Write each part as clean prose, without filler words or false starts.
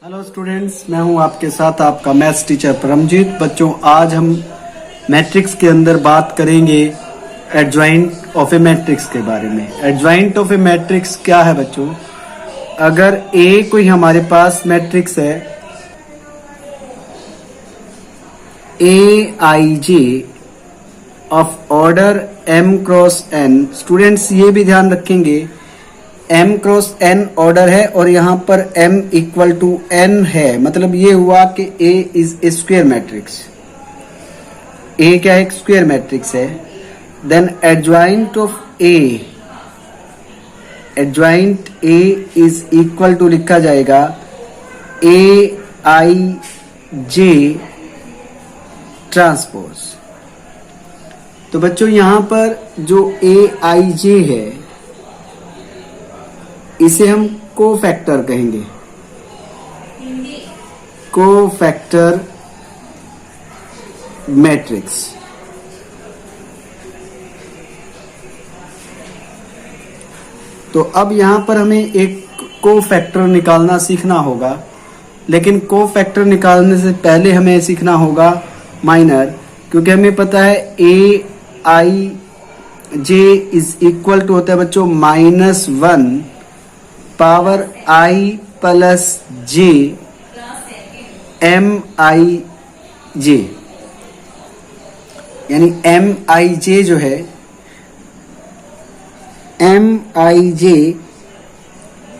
Hello students, मैं हूं आपके साथ आपका मैथ्स टीचर परमजीत। बच्चों, आज हम मैट्रिक्स के अंदर बात करेंगे एडजॉइंट ऑफ ए मैट्रिक्स के बारे में। एडजॉइंट ऑफ ए मैट्रिक्स क्या है बच्चों? अगर ए कोई हमारे पास मैट्रिक्स है, A I J of order m cross n। Students ये भी ध्यान रखेंगे, m क्रॉस n ऑर्डर है और यहाँ पर m इक्वल टू n है। मतलब ये हुआ कि A is a square matrix. A क्या है? एक स्क्वायर मैट्रिक्स है। Then adjoint of A, adjoint A is equal to लिखा जाएगा A I J ट्रांसपोज। तो बच्चों यहाँ पर जो A I J है इसे हम कोफैक्टर कहेंगे, कोफैक्टर मैट्रिक्स। तो अब यहां पर हमें एक कोफैक्टर निकालना सीखना होगा, लेकिन कोफैक्टर निकालने से पहले हमें सीखना होगा माइनर, क्योंकि हमें पता है A I J is equal to होता है बच्चों -1 power i plus J M I J. यानी एम आई जे जो है, M I J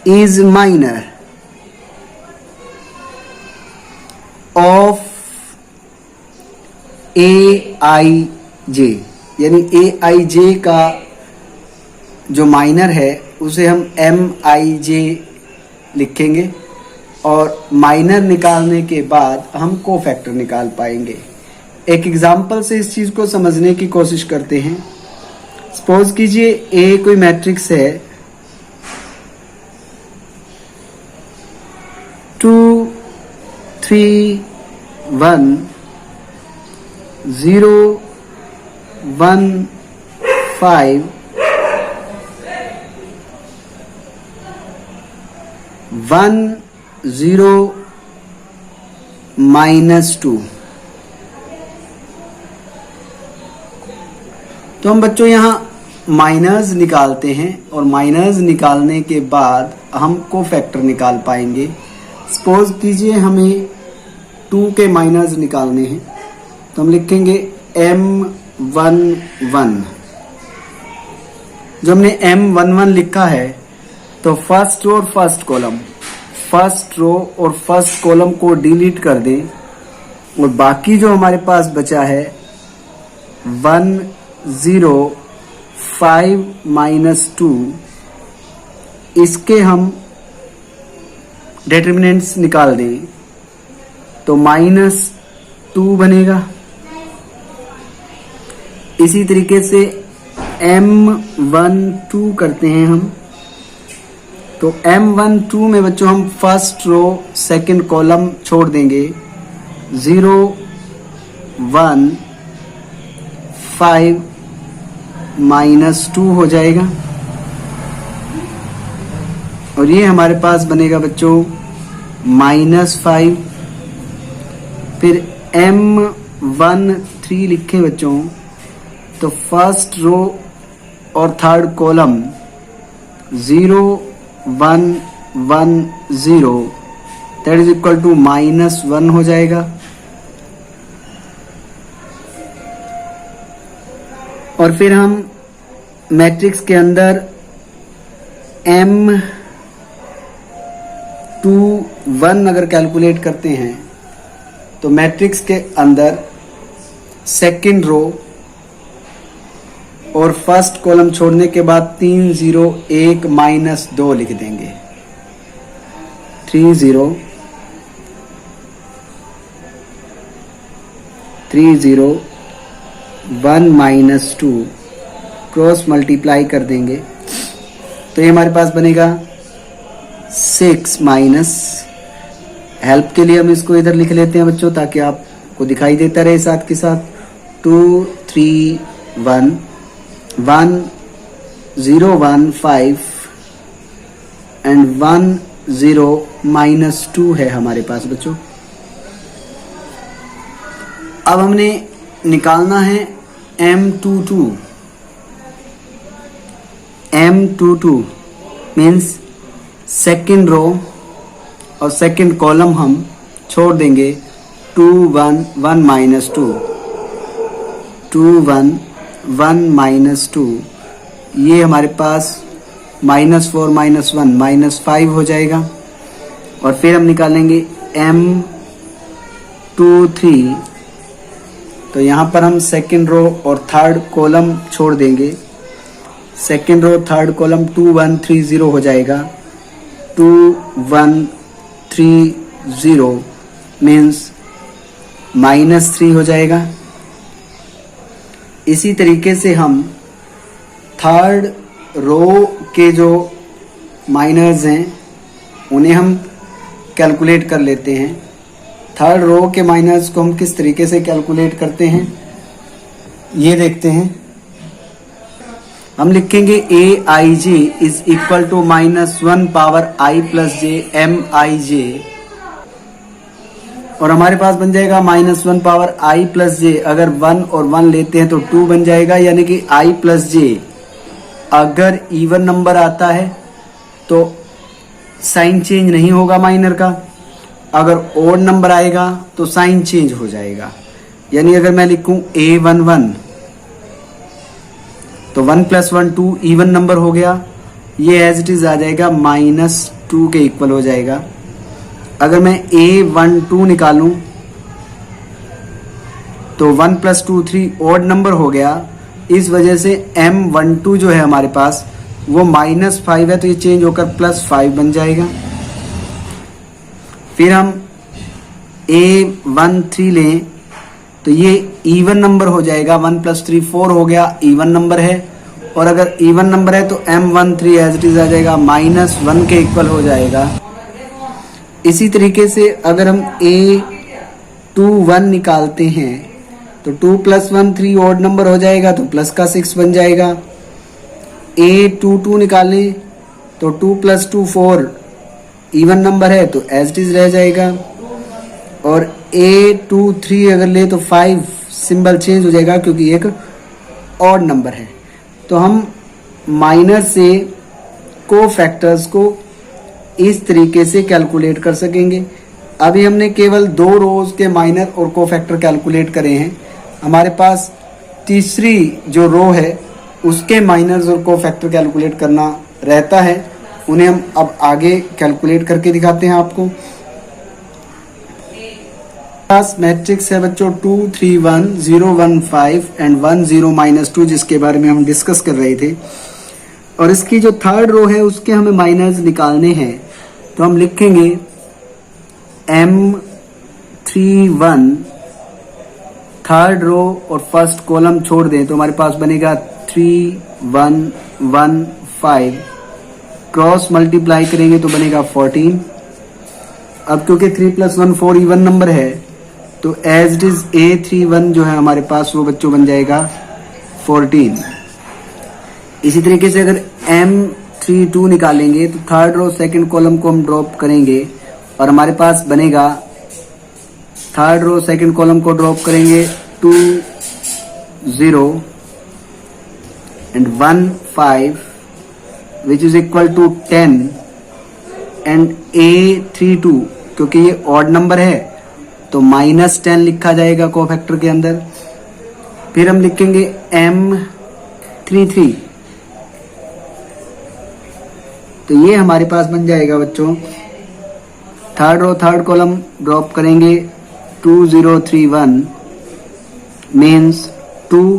is minor of A I J. यानी ए आई जे का जो माइनर है उसे हम एम आई जे लिखेंगे और माइनर निकालने के बाद हम कोफैक्टर निकाल पाएंगे। एक एग्जांपल से इस चीज को समझने की कोशिश करते हैं। सपोज कीजिए ए कोई मैट्रिक्स है 2 3 1 0 1 5 1 0 -2। तो हम बच्चों यहाँ माइनर्स निकालते हैं और माइनर्स निकालने के बाद हम कोफैक्टर निकाल पाएंगे। सपोज कीजिए हमें 2 के माइनर्स निकालने हैं, तो हम लिखेंगे M11। जो हमने M11 लिखा है तो फर्स्ट रो और फर्स्ट कॉलम, फर्स्ट रो और फर्स्ट कॉलम को डिलीट कर दें और बाकी जो हमारे पास बचा है 1 0 5 -2, इसके हम डिटरमिनेंट्स निकाल दें तो -2 बनेगा। इसी तरीके से M12 करते हैं हम, तो M12 में बच्चों हम फर्स्ट रो सेकंड कॉलम छोड़ देंगे, 0 1 5 -2 हो जाएगा और ये हमारे पास बनेगा बच्चों -5। फिर M13 लिखें बच्चों, तो फर्स्ट रो और third column 0 1 1 0 that is equal to -1 हो जाएगा। और फिर हम मैट्रिक्स के अंदर M21 अगर कैलकुलेट करते हैं तो मैट्रिक्स के अंदर सेकंड रो और फर्स्ट कॉलम छोड़ने के बाद 3 0 1 -2 लिख देंगे। 3 0 3 0 1 -2 क्रॉस मल्टीप्लाई कर देंगे तो ये हमारे पास बनेगा 6 माइनस। हेल्प के लिए हम इसको इधर लिख लेते हैं बच्चों, ताकि आपको दिखाई देता रहे साथ के साथ। 2 3 1 1 0 1 5 and 1 0 -2 है हमारे पास बच्चों। अब हमने निकालना है M22। M22 means second row और सेकेंड कॉलम हम छोड़ देंगे 2 1 1 -2 2 1 1 -2, ये हमारे पास -4 -1 -5 हो जाएगा। और फिर हम निकालेंगे M23, तो यहाँ पर हम सेकेंड रो और थर्ड कॉलम छोड़ देंगे। सेकेंड रो थर्ड कॉलम 2 1 3 0 हो जाएगा। 2 1 3 0 मीन्स -3 हो जाएगा। इसी तरीके से हम थर्ड रो के जो माइनर्स हैं उन्हें हम कैलकुलेट कर लेते हैं। थर्ड रो के माइनर्स को हम किस तरीके से कैलकुलेट करते हैं ये देखते हैं। हम लिखेंगे AIJ is equal to -1 power I plus j MIJ, और हमारे पास बन जाएगा -1 पावर I प्लस j। अगर 1 और 1 लेते हैं तो 2 बन जाएगा, यानी कि I प्लस j अगर इवन नंबर आता है तो साइन चेंज नहीं होगा माइनर का, अगर ओड नंबर आएगा तो साइन चेंज हो जाएगा। यानी अगर मैं लिखूं A11 तो 1 + 1 2 इवन नंबर हो गया, ये एज इट इज आ जाएगा -2 के इक्वल हो जाएगा। अगर मैं A12 निकालूं तो 1 + 2 3 ऑड नंबर हो गया। इस वजह से M12 जो है हमारे पास वो -5 है, तो ये चेंज होकर +5 बन जाएगा। फिर हम A13 लें तो ये इवन नंबर हो जाएगा। 1 + 3 4 हो गया, इवन नंबर है। और अगर इवन नंबर है तो M13 एज इट इज आ जाएगा -1 के इक्वल हो जाएगा। इसी तरीके से अगर हम A21 निकालते हैं तो 2 + 1 3 ऑड नंबर हो जाएगा, तो प्लस का 6 बन जाएगा। A22 निकालें तो 2 + 2 4 इवन नंबर है, तो एज इट इज रह जाएगा। और A23 अगर ले तो 5 सिंबल चेंज हो जाएगा क्योंकि एक ऑड नंबर है। तो हम माइनर से कोफैक्टर्स को इस तरीके से कैलकुलेट कर सकेंगे। अभी हमने केवल 2 रोज के माइनर और कोफैक्टर कैलकुलेट करे हैं। हमारे पास तीसरी जो रो है उसके माइनर्स और कोफैक्टर कैलकुलेट करना रहता है, उन्हें हम अब आगे कैलकुलेट करके दिखाते हैं आपको। पास मैट्रिक्स है बच्चों 2 3 1 0 1 5 एंड 1 0 -2, जिसके बारे में हम डिस्कस कर रहे थे। और इसकी जो थर्ड रो है उसके हमें माइनर्स निकालने हैं, तो हम लिखेंगे M31 थर्ड रो और फर्स्ट कॉलम छोड़ दें तो हमारे पास बनेगा 3 1 1 5, क्रॉस मल्टीप्लाई करेंगे तो बनेगा 14। अब क्योंकि 3 + 1 4 इवन नंबर है तो एज इट इज A31 जो है हमारे पास वो बच्चों बन जाएगा 14। इसी तरीके से अगर M32 निकालेंगे तो थर्ड रो सेकंड कॉलम को हम ड्रॉप करेंगे और हमारे पास बनेगा, थर्ड रो सेकंड कॉलम को ड्रॉप करेंगे 2 0 and 1 5 which is equal to 10 and A32 क्योंकि ये ऑड नंबर है तो -10 लिखा जाएगा कोफैक्टर के अंदर। फिर हम लिखेंगे M33, तो ये हमारे पास बन जाएगा बच्चों, third row third column drop करेंगे 2 0 3 1 means 2,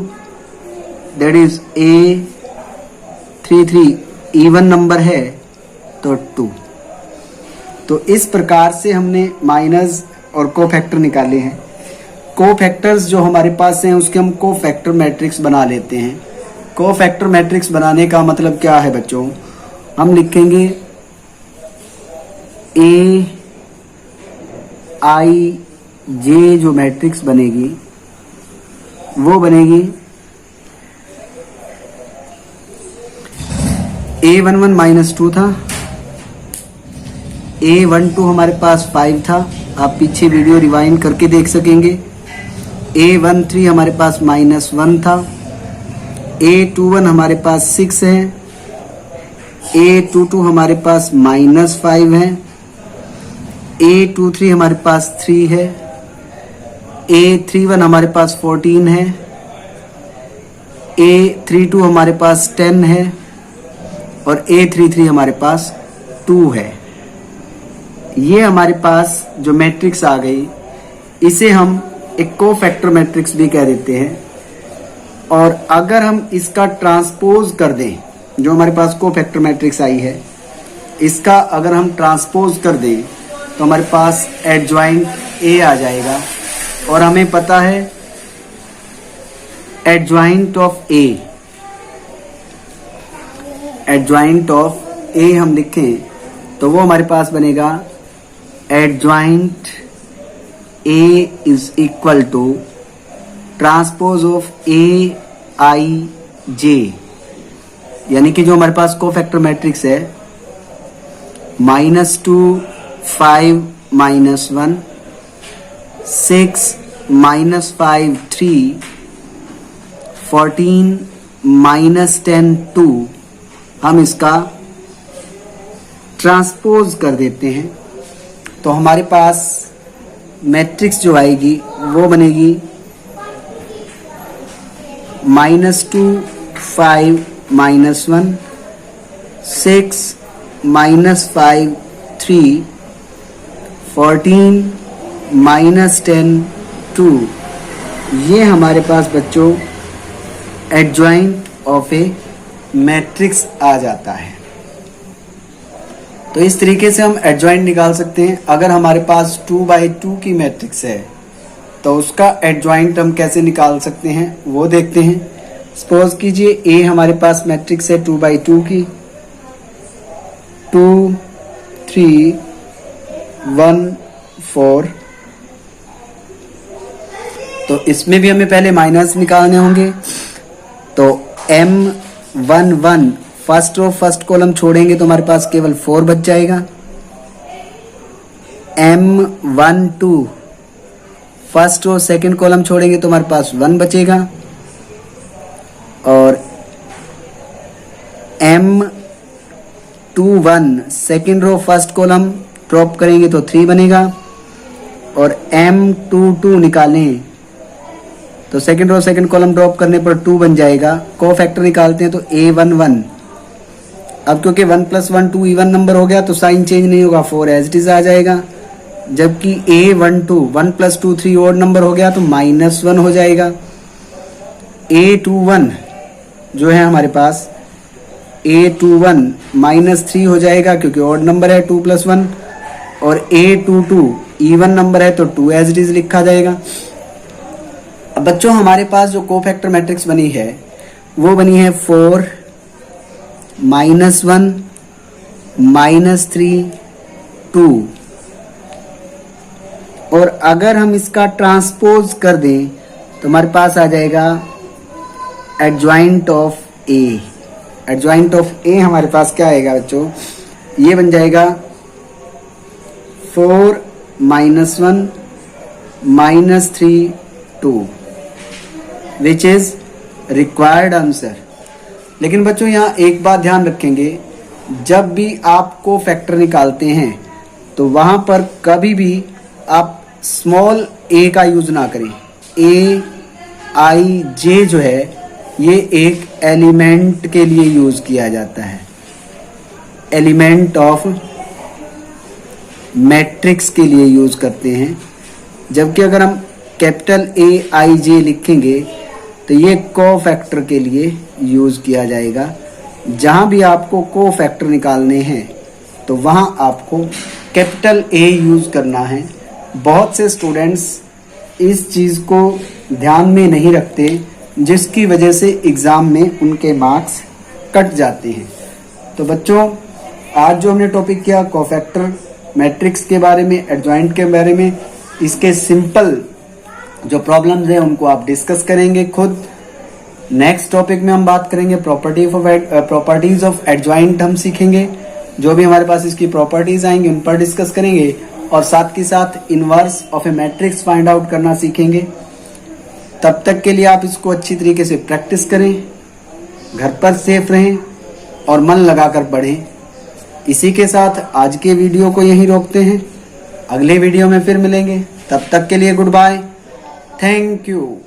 that is A33 even number है तो 2। तो इस प्रकार से हमने माइनस और कोफैक्टर निकाले हैं। कोफैक्टर्स जो हमारे पास हैं उसके हम कोफैक्टर मैट्रिक्स बना लेते हैं। कोफैक्टर मैट्रिक्स बनाने का मतलब क्या है बच्चों, हम लिखेंगे AIJ जो मैट्रिक्स बनेगी वो बनेगी A11 -2 था, A12 हमारे पास 5 था, आप पीछे वीडियो रिवाइंड करके देख सकेंगे। A13 हमारे पास -1 था। A21 हमारे पास 6 है। A22 हमारे पास -5 है। A23 हमारे पास 3 है। A31 हमारे पास 14 है। A32 हमारे पास 10 है और A33 हमारे पास 2 है। ये हमारे पास जो मैट्रिक्स आ गई, इसे हम एक कोफैक्टर मैट्रिक्स भी कह देते हैं। और अगर हम इसका ट्रांसपोज कर दें, जो हमारे पास कोफैक्टर मैट्रिक्स आई है, इसका अगर हम ट्रांसपोज कर दें तो हमारे पास एडजॉइंट A आ जाएगा। और हमें पता है adjoint of A, adjoint of A हम लिखें तो वो हमारे पास बनेगा adjoint A is equal to transpose of AIJ, यानी कि जो हमारे पास कोफैक्टर मैट्रिक्स है -2 5 -1 6 -5 3 14 -10 2, हम इसका ट्रांसपोज कर देते हैं तो हमारे पास मैट्रिक्स जो आएगी वो बनेगी -2 5 -1 6 -5 3 14 -10 2। ये हमारे पास बच्चों एडजॉइंट ऑफ ए मैट्रिक्स आ जाता है। तो इस तरीके से हम एडजॉइंट निकाल सकते हैं। अगर हमारे पास 2/2 की मैट्रिक्स है तो उसका एडजॉइंट हम कैसे निकाल सकते हैं वो देखते हैं। सपोज कीजिए A हमारे पास मैट्रिक्स है 2/2 की, 2 3 1 4। तो इसमें भी हमें पहले माइनस निकालने होंगे। तो M11 first row first column छोड़ेंगे तो हमारे पास केवल 4 बच जाएगा। M12 first row second column छोड़ेंगे तो हमारे पास 1 बचेगा। और M21 second row first column drop करेंगे तो 3 बनेगा। और M22 निकालें तो second row second column drop करने पर 2 बन जाएगा। कोफैक्टर निकालते हैं तो A11, अब क्योंकि 1 + 1 2 इवन नंबर हो गया तो साइन चेंज नहीं होगा, 4 एज इट इज आ जाएगा। जबकि A12 1 + 2 3 ओड नंबर हो गया तो -1 हो जाएगा। A21 जो है हमारे पास A21 -3 हो जाएगा क्योंकि ओड नंबर है 2 + 1। और A22 इवन नंबर है तो 2 एज इट इज लिखा जाएगा। अब बच्चों हमारे पास जो कोफैक्टर मैट्रिक्स बनी है वो बनी है 4 -1 -3 2। और अगर हम इसका ट्रांसपोज कर दें तो हमारे पास आ जाएगा adjoint of A। Adjoint of A हमारे पास क्या आएगा बच्चों, ये बन जाएगा 4 -1 -3 2, विच इज रिक्वायर्ड आंसर। लेकिन बच्चों यहाँ एक बात ध्यान रखेंगे, जब भी आप कोफैक्टर निकालते हैं तो वहां पर कभी भी आप स्मॉल a का यूज ना करें। AIJ जो है ये एक एलिमेंट के लिए यूज किया जाता है, एलिमेंट ऑफ मैट्रिक्स के लिए यूज करते हैं। जबकि अगर हम कैपिटल AIJ लिखेंगे तो ये कोफैक्टर के लिए यूज किया जाएगा। जहां भी आपको कोफैक्टर निकालने हैं तो वहां आपको कैपिटल A यूज करना है। बहुत से स्टूडेंट्स इस चीज को ध्यान में नहीं रखते, जिसकी वजह से एग्जाम में उनके मार्क्स कट जाते हैं। तो बच्चों आज जो हमने टॉपिक किया कोफैक्टर मैट्रिक्स के बारे में, एडजॉइंट के बारे में, इसके सिंपल जो प्रॉब्लम्स हैं उनको आप डिस्कस करेंगे खुद। नेक्स्ट टॉपिक में हम बात करेंगे प्रॉपर्टीज ऑफ एडजॉइंट हम सीखेंगे। जो भी हमारे पास इसकी प्रॉपर्टीज आएंगी उन पर डिस्कस करेंगे और साथ के साथ inverse of A matrix find out करना सीखेंगे। तब तक के लिए आप इसको अच्छी तरीके से प्रैक्टिस करें, घर पर सेफ रहें और मन लगाकर पढ़ें। इसी के साथ आज के वीडियो को यहीं रोकते हैं, अगले वीडियो में फिर मिलेंगे। तब तक के लिए गुड बाय, थैंक यू।